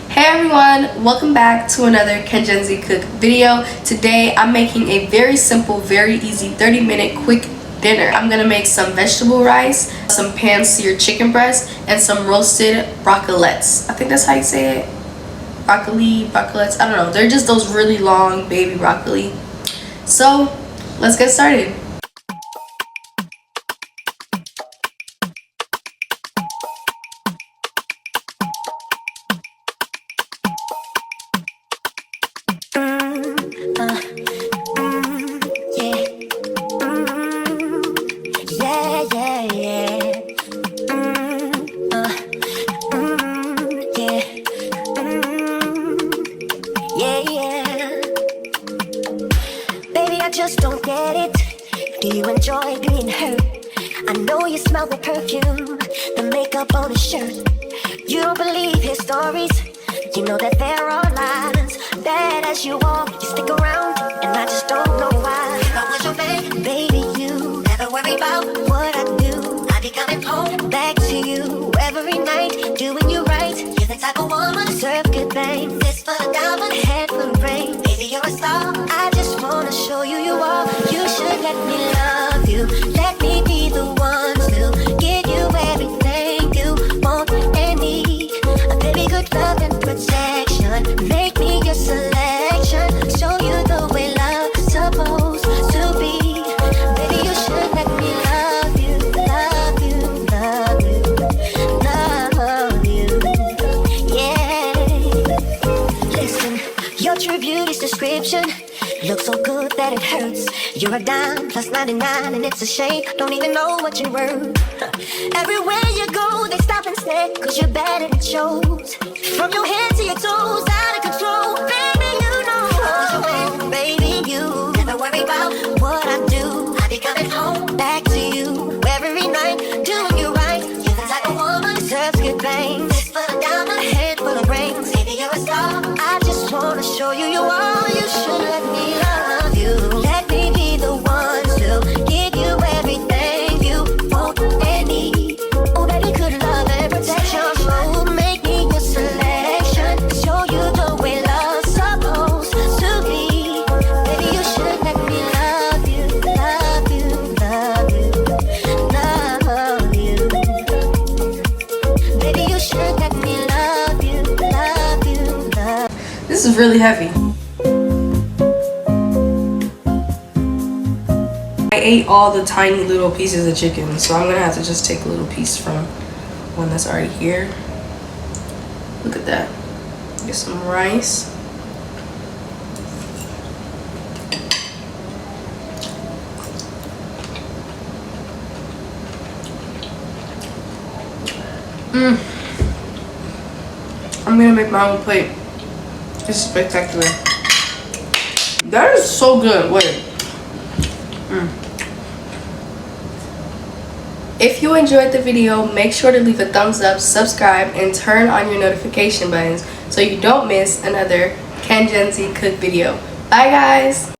Hey everyone, welcome back to another Cajun cook video. Today I'm making a very simple, very easy 30-minute quick dinner. I'm gonna make some vegetable rice, some pan-seared chicken breast, and some roasted broccolettes. I think that's how you say it. Broccolettes, I don't know. They're just those really long baby broccoli. So let's get started. Just don't get it. Do you enjoy being hurt? I know you smell the perfume, the makeup on his shirt. You don't believe his stories. You know that there are lies. Bad as you are, you stick around, and I just don't know why. If I was your man, baby, you never worry about what I do. I be coming home back to you every night, doing you right. You're the type of woman deserve good things. This for the diamond, head for the rain. Baby, you're a star. I just wanna show you you are. You should let me love you. Let me be the one to give you everything you want and need. A baby, good love and protection. Make me your selection. Show you the way love's supposed to be. Baby, you should let me love you, love you, love you, love you. Yeah. Listen, your true beauty's description looks so good that it hurts. You're a dime plus 99 and it's a shame. Don't even know what you're worth. Everywhere you go they stop and stare, cause you're bad and it shows. From your head to your toes, out of control. Baby, you know. Baby, you never worry about what I do. I be coming home back to you every night, doing you right. You're the type of woman deserves good things. This for the diamond, head full of rings. Baby, you're a star. I just wanna show you you are. You should let me love you. Let me be the one to give you everything you want and need. Oh, baby, good love and protection. Oh, make me your selection. Show you the way love's supposed to be. Baby, you should let me love you, love you, love you, love you. Baby, you should let me love you, love you, love you. This is really heavy. I ate all the tiny little pieces of chicken, so I'm gonna have to just take a little piece from one that's already here. Look at that. Get some rice. I'm gonna make my own plate. It's spectacular. That is so good. Wait. If you enjoyed the video, make sure to leave a thumbs up, subscribe, and turn on your notification buttons so you don't miss another Cajun cook video. Bye guys!